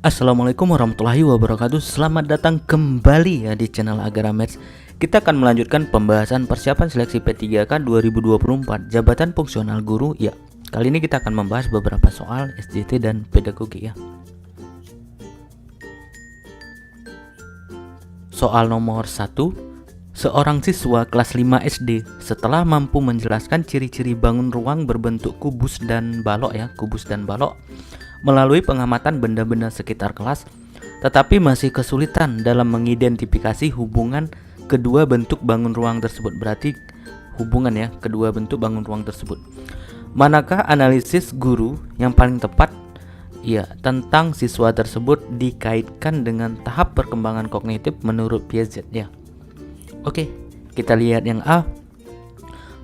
Assalamualaikum warahmatullahi wabarakatuh. Selamat datang kembali ya di channel Agara Maths. Kita akan melanjutkan pembahasan persiapan seleksi P3K 2024 Jabatan Fungsional Guru ya. Kali ini kita akan membahas beberapa soal SJT dan pedagogi ya. Soal nomor 1. Seorang siswa kelas 5 SD setelah mampu menjelaskan ciri-ciri bangun ruang berbentuk kubus dan balok melalui pengamatan benda-benda sekitar kelas, tetapi masih kesulitan dalam mengidentifikasi hubungan kedua bentuk bangun ruang tersebut. Berarti hubungan ya, kedua bentuk bangun ruang tersebut. Manakah analisis guru yang paling tepat? Ya, tentang siswa tersebut dikaitkan dengan tahap perkembangan kognitif menurut Piaget ya. Oke, kita lihat yang A.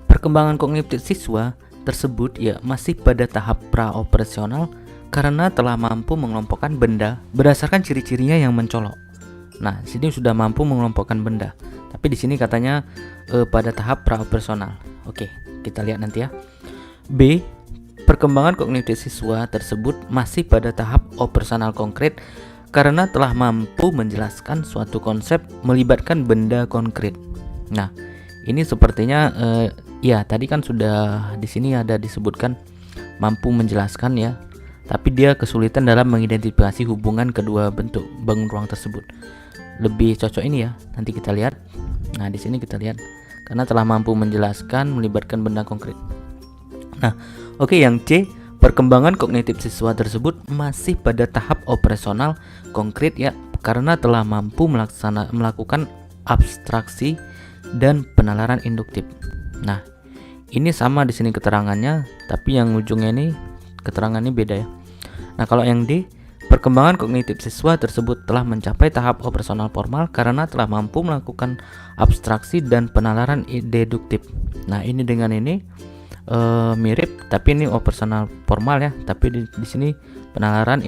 Perkembangan kognitif siswa tersebut ya masih pada tahap praoperasional karena telah mampu mengelompokkan benda berdasarkan ciri-cirinya yang mencolok. Nah, sini sudah mampu mengelompokkan benda. Tapi di sini katanya pada tahap praoperasional. Oke, kita lihat nanti ya. B. Perkembangan kognitif siswa tersebut masih pada tahap operasional konkret karena telah mampu menjelaskan suatu konsep melibatkan benda konkret. Nah, ini sepertinya ya tadi kan sudah di sini ada disebutkan mampu menjelaskan ya. Tapi dia kesulitan dalam mengidentifikasi hubungan kedua bentuk bangun ruang tersebut. Lebih cocok ini ya. Nanti kita lihat. Nah, di sini kita lihat karena telah mampu menjelaskan melibatkan benda konkret. Nah, oke, yang C, perkembangan kognitif siswa tersebut masih pada tahap operasional konkret ya, karena telah mampu melakukan abstraksi dan penalaran induktif. Nah, ini sama di sini keterangannya, tapi yang ujungnya ini keterangannya beda ya. Nah, kalau yang D, perkembangan kognitif siswa tersebut telah mencapai tahap operasional formal karena telah mampu melakukan abstraksi dan penalaran deduktif. Nah, ini dengan ini mirip, tapi ini operasional formal ya, tapi di sini penalaran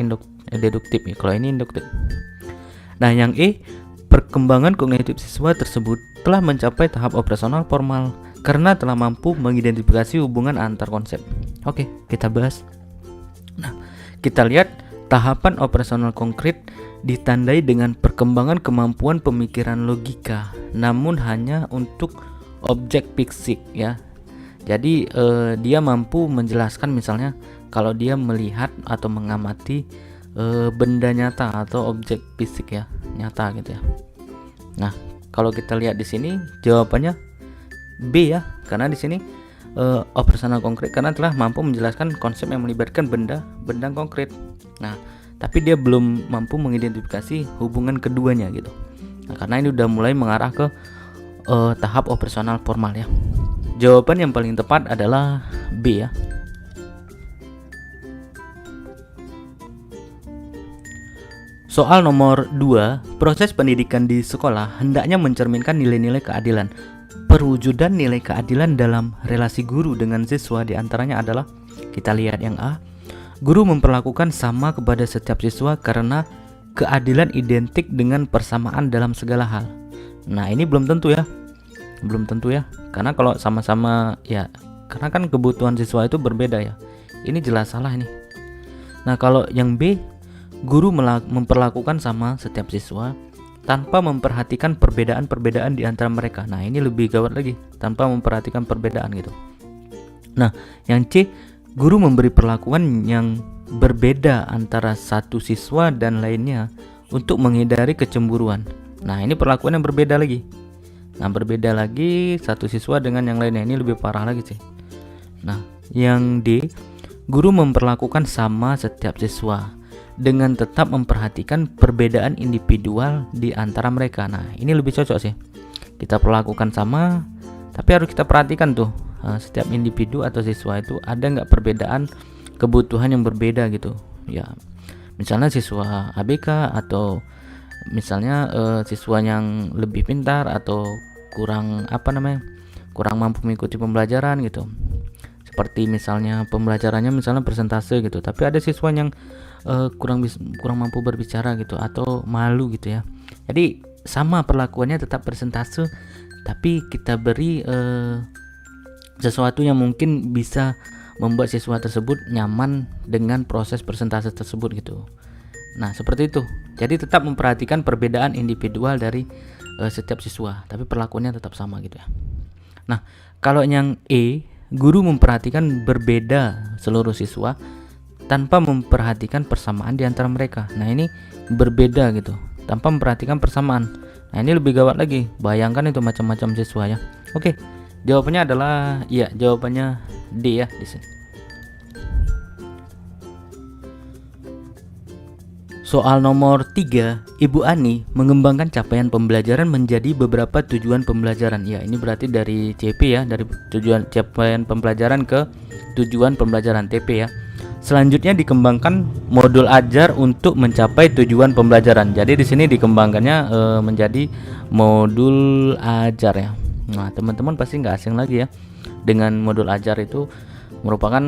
deduktif ya. Kalau ini induktif. Nah, yang E, perkembangan kognitif siswa tersebut telah mencapai tahap operasional formal karena telah mampu mengidentifikasi hubungan antar konsep. Oke, kita bahas. Nah, kita lihat tahapan operasional konkret ditandai dengan perkembangan kemampuan pemikiran logika, namun hanya untuk objek fisik ya. Jadi dia mampu menjelaskan misalnya kalau dia melihat atau mengamati benda nyata atau objek fisik ya, nyata gitu ya. Nah, kalau kita lihat di sini jawabannya B ya, karena di sini operasional konkret karena telah mampu menjelaskan konsep yang melibatkan benda konkret. Nah, tapi dia belum mampu mengidentifikasi hubungan keduanya gitu. Nah, karena ini udah mulai mengarah ke tahap operasional formal ya. Jawaban yang paling tepat adalah B ya. Soal nomor 2, proses pendidikan di sekolah hendaknya mencerminkan nilai-nilai keadilan. Perwujudan nilai keadilan dalam relasi guru dengan siswa diantaranya adalah, kita lihat yang A, guru memperlakukan sama kepada setiap siswa karena keadilan identik dengan persamaan dalam segala hal. Nah, ini belum tentu ya, karena kalau sama-sama ya, karena kan kebutuhan siswa itu berbeda ya. Ini jelas salah ini. Nah, kalau yang B, guru memperlakukan sama setiap siswa tanpa memperhatikan perbedaan-perbedaan di antara mereka. Nah, ini lebih gawat lagi, tanpa memperhatikan perbedaan gitu. Nah, yang C, guru memberi perlakuan yang berbeda antara satu siswa dan lainnya untuk menghindari kecemburuan. Nah, ini perlakuan yang berbeda lagi. Nah, berbeda lagi satu siswa dengan yang lainnya, ini lebih parah lagi sih. Nah, yang D, guru memperlakukan sama setiap siswa dengan tetap memperhatikan perbedaan individual di antara mereka. Nah, ini lebih cocok sih. Kita perlakukan sama, tapi harus kita perhatikan tuh setiap individu atau siswa itu ada nggak perbedaan kebutuhan yang berbeda gitu. Ya, misalnya siswa ABK atau misalnya siswa yang lebih pintar atau kurang kurang mampu mengikuti pembelajaran gitu. Seperti misalnya pembelajarannya misalnya persentase gitu, tapi ada siswa yang kurang mampu berbicara gitu atau malu gitu ya. Jadi sama perlakuannya tetap persentase, tapi kita beri sesuatu yang mungkin bisa membuat siswa tersebut nyaman dengan proses persentase tersebut gitu. Nah, seperti itu. Jadi tetap memperhatikan perbedaan individual dari setiap siswa, tapi perlakuannya tetap sama gitu ya. Nah, kalau yang E, guru memperhatikan berbeda seluruh siswa tanpa memperhatikan persamaan di antara mereka. Nah, ini berbeda gitu, tanpa memperhatikan persamaan. Nah, ini lebih gawat lagi. Bayangkan itu macam-macam siswa ya. Oke, jawabannya adalah jawabannya D ya di sini. Soal nomor 3, Ibu Ani mengembangkan capaian pembelajaran menjadi beberapa tujuan pembelajaran. Ya, ini berarti dari CP ya, dari tujuan capaian pembelajaran ke tujuan pembelajaran TP ya. Selanjutnya dikembangkan modul ajar untuk mencapai tujuan pembelajaran. Jadi di sini dikembangkannya menjadi modul ajar ya. Nah, teman-teman pasti nggak asing lagi ya dengan modul ajar. Itu merupakan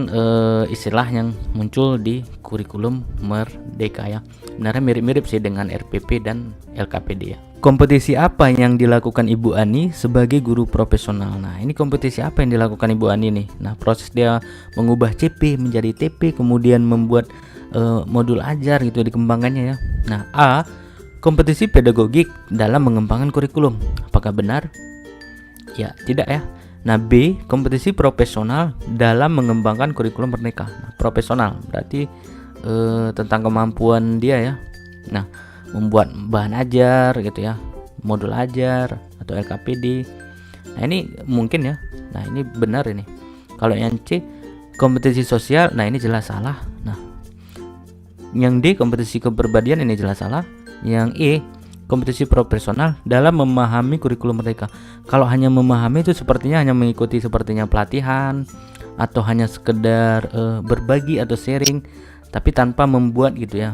istilah yang muncul di kurikulum Merdeka ya. Sebenarnya mirip-mirip sih dengan RPP dan LKPD ya. Kompetisi apa yang dilakukan Ibu Ani sebagai guru profesional? Nah, ini kompetisi apa yang dilakukan Ibu Ani nih? Nah, proses dia mengubah CP menjadi TP, kemudian membuat modul ajar gitu, dikembangkannya ya. Nah, A, kompetisi pedagogik dalam mengembangkan kurikulum. Apakah benar? Ya, tidak ya. Nah, B, kompetisi profesional dalam mengembangkan kurikulum Merdeka. Nah, profesional berarti tentang kemampuan dia ya. Nah, membuat bahan ajar gitu ya, modul ajar atau LKPD. Nah, ini mungkin ya. Nah, ini benar ini. Kalau yang C, kompetisi sosial, nah ini jelas salah. Nah, yang D, kompetisi kepribadian, ini jelas salah. Yang E, kompetisi profesional dalam memahami kurikulum Merdeka. Kalau hanya memahami itu sepertinya hanya mengikuti sepertinya pelatihan atau hanya sekedar berbagi atau sharing, tapi tanpa membuat gitu ya,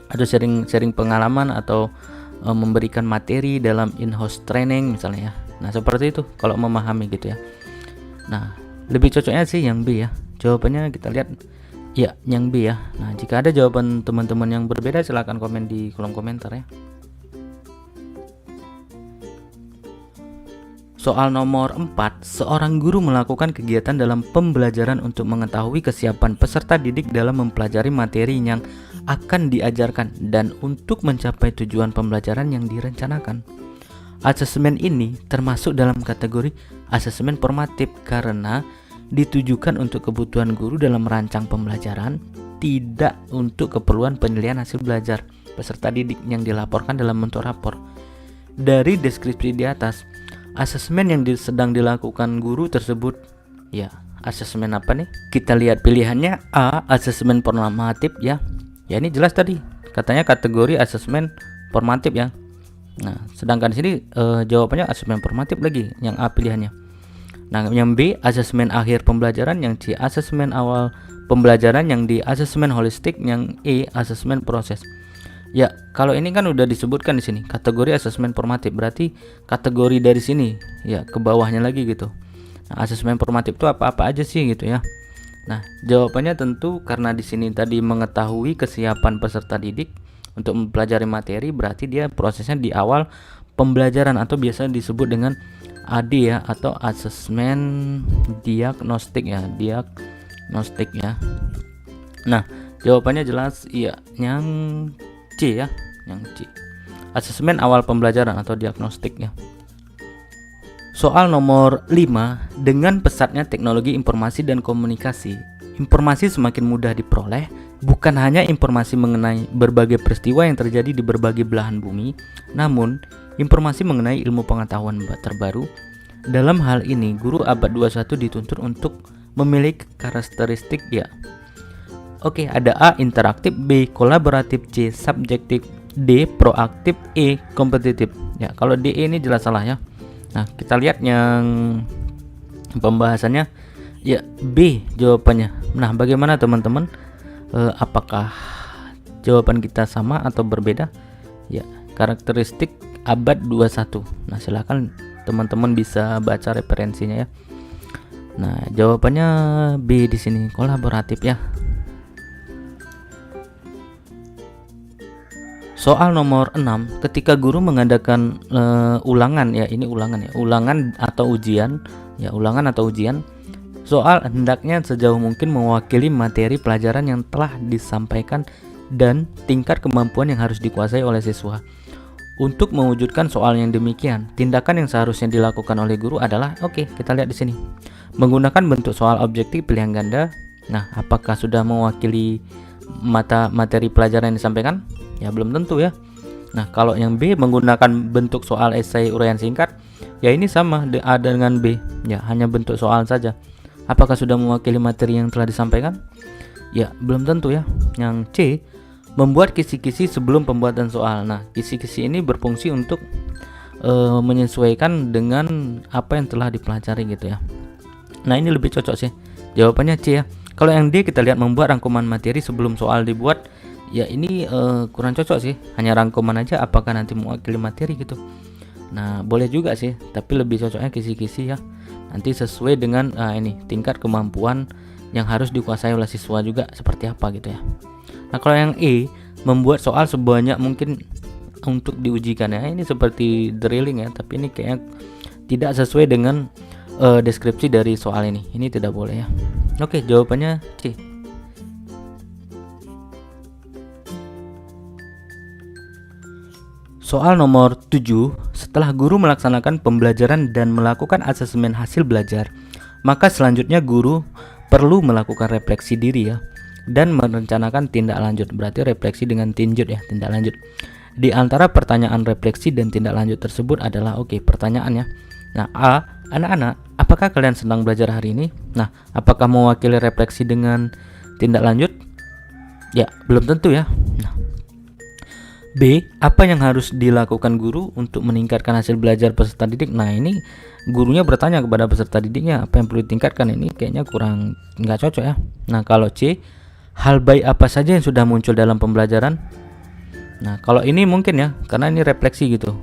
atau sharing pengalaman atau memberikan materi dalam in-house training misalnya ya. Nah, seperti itu kalau memahami gitu ya. Nah, lebih cocoknya sih yang B ya. Jawabannya kita lihat ya yang B ya. Nah, jika ada jawaban teman-teman yang berbeda silahkan komen di kolom komentar ya. Soal nomor 4, seorang guru melakukan kegiatan dalam pembelajaran untuk mengetahui kesiapan peserta didik dalam mempelajari materi yang akan diajarkan dan untuk mencapai tujuan pembelajaran yang direncanakan. Asesmen ini termasuk dalam kategori asesmen formatif karena ditujukan untuk kebutuhan guru dalam merancang pembelajaran, tidak untuk keperluan penilaian hasil belajar peserta didik yang dilaporkan dalam bentuk rapor. Dari deskripsi di atas, asesmen yang sedang dilakukan guru tersebut ya, asesmen apa nih? Kita lihat pilihannya. A, asesmen formatif ya. Ya, ini jelas tadi katanya kategori asesmen formatif ya. Nah, sedangkan di sini jawabannya asesmen formatif lagi, yang A pilihannya. Nah, yang B, asesmen akhir pembelajaran. Yang C, asesmen awal pembelajaran. Yang D, asesmen holistik. Yang E, asesmen proses. Ya, kalau ini kan udah disebutkan di sini kategori asesmen formatif, berarti kategori dari sini ya ke bawahnya lagi gitu. Nah, asesmen formatif itu apa-apa aja sih gitu ya. Nah, jawabannya tentu karena di sini tadi mengetahui kesiapan peserta didik untuk mempelajari materi, berarti dia prosesnya di awal pembelajaran atau biasa disebut dengan AD ya, atau asesmen diagnostik ya, diagnostik ya. Nah, jawabannya jelas iya yang C ya, yang C. Asesmen awal pembelajaran atau diagnostik ya. Soal nomor 5, dengan pesatnya teknologi informasi dan komunikasi, informasi semakin mudah diperoleh, bukan hanya informasi mengenai berbagai peristiwa yang terjadi di berbagai belahan bumi, namun informasi mengenai ilmu pengetahuan terbaru. Dalam hal ini, guru abad 21 dituntut untuk memiliki karakteristik ya. Oke, ada A, interaktif, B, kolaboratif, C, subjektif, D, proaktif, E, kompetitif. Ya, kalau D ini jelas salah ya. Nah, kita lihat yang pembahasannya ya, B jawabannya. Nah, bagaimana teman-teman? Apakah jawaban kita sama atau berbeda? Ya, karakteristik abad 21. Nah, silakan teman-teman bisa baca referensinya ya. Nah, jawabannya B di sini, kolaboratif ya. Soal nomor 6, ketika guru mengadakan ulangan ya, ini ulangan ya, ulangan atau ujian ya, ulangan atau ujian soal hendaknya sejauh mungkin mewakili materi pelajaran yang telah disampaikan dan tingkat kemampuan yang harus dikuasai oleh siswa. Untuk mewujudkan soal yang demikian, tindakan yang seharusnya dilakukan oleh guru adalah, oke, kita lihat di sini. Menggunakan bentuk soal objektif pilihan ganda. Nah, apakah sudah mewakili mata materi pelajaran yang disampaikan? Ya, belum tentu ya. Nah, kalau yang B menggunakan bentuk soal esai uraian singkat, ya ini sama A dengan B. Ya, hanya bentuk soal saja. Apakah sudah mewakili materi yang telah disampaikan? Ya, belum tentu ya. Yang C, membuat kisi-kisi sebelum pembuatan soal. Nah, kisi-kisi ini berfungsi untuk menyesuaikan dengan apa yang telah dipelajari gitu ya. Nah, ini lebih cocok sih. Jawabannya C ya. Kalau yang D kita lihat membuat rangkuman materi sebelum soal dibuat. Ya, ini kurang cocok sih. Hanya rangkuman aja, apakah nanti mewakili materi gitu. Nah, boleh juga sih, tapi lebih cocoknya kisi-kisi ya. Nanti sesuai dengan ini tingkat kemampuan yang harus dikuasai oleh siswa juga seperti apa gitu ya. Nah, kalau yang E, membuat soal sebanyak mungkin untuk diujikan ya. Ini seperti drilling ya, tapi ini kayaknya tidak sesuai dengan deskripsi dari soal ini. Ini tidak boleh ya. Oke, jawabannya C. Soal nomor 7, setelah guru melaksanakan pembelajaran dan melakukan asesmen hasil belajar, maka selanjutnya guru perlu melakukan refleksi diri ya, dan merencanakan tindak lanjut. Berarti refleksi dengan tinjut ya, tindak lanjut. Di antara pertanyaan refleksi dan tindak lanjut tersebut adalah pertanyaannya. Nah, A, anak-anak, apakah kalian sedang belajar hari ini? Nah, apakah mewakili refleksi dengan tindak lanjut? Ya, belum tentu ya. Nah, B, apa yang harus dilakukan guru untuk meningkatkan hasil belajar peserta didik? Nah, ini gurunya bertanya kepada peserta didiknya apa yang perlu ditingkatkan. Ini kayaknya kurang nggak cocok ya. Nah, kalau C, hal baik apa saja yang sudah muncul dalam pembelajaran? Nah, kalau ini mungkin ya, karena ini refleksi gitu.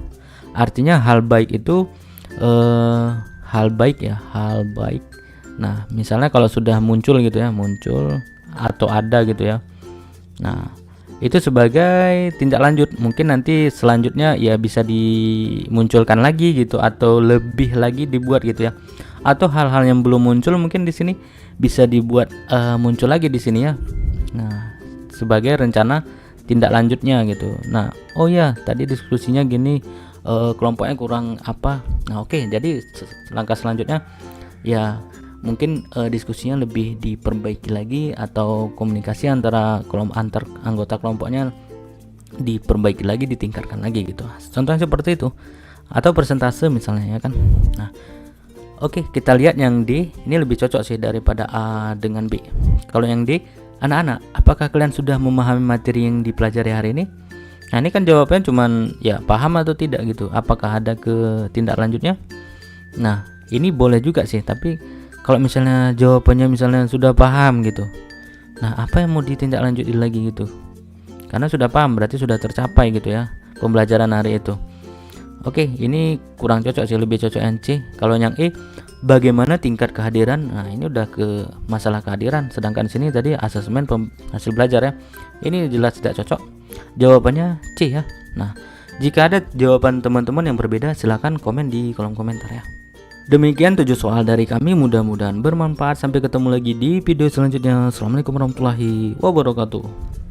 Artinya hal baik itu hal baik ya, hal baik. Nah, misalnya kalau sudah muncul gitu ya, muncul atau ada gitu ya. Nah, itu sebagai tindak lanjut. Mungkin nanti selanjutnya ya bisa dimunculkan lagi gitu, atau lebih lagi dibuat gitu ya. Atau hal-hal yang belum muncul mungkin di sini bisa dibuat muncul lagi di sini ya. Nah, sebagai rencana tindak lanjutnya gitu. Nah, oh ya, tadi diskusinya gini, kelompoknya kurang apa. Nah, jadi langkah selanjutnya ya mungkin diskusinya lebih diperbaiki lagi, atau komunikasi antar anggota kelompoknya diperbaiki lagi, ditingkatkan lagi gitu. Contohnya seperti itu. Atau persentase misalnya ya kan. Nah, kita lihat yang D. Ini lebih cocok sih daripada A dengan B. Kalau yang D, anak-anak, apakah kalian sudah memahami materi yang dipelajari hari ini? Nah, ini kan jawabannya cuman ya paham atau tidak gitu. Apakah ada ke tindak lanjutnya? Nah, ini boleh juga sih, tapi kalau misalnya jawabannya misalnya sudah paham gitu, nah apa yang mau ditindak lanjutin lagi gitu? Karena sudah paham berarti sudah tercapai gitu ya pembelajaran hari itu. Ini kurang cocok sih, lebih cocok yang C. Kalau yang E, bagaimana tingkat kehadiran? Nah, ini udah ke masalah kehadiran, sedangkan sini tadi asesmen hasil belajar ya. Ini jelas tidak cocok. Jawabannya C ya. Nah, jika ada jawaban teman-teman yang berbeda, silahkan komen di kolom komentar ya. Demikian 7 soal dari kami, mudah-mudahan bermanfaat. Sampai ketemu lagi di video selanjutnya. Assalamualaikum warahmatullahi wabarakatuh.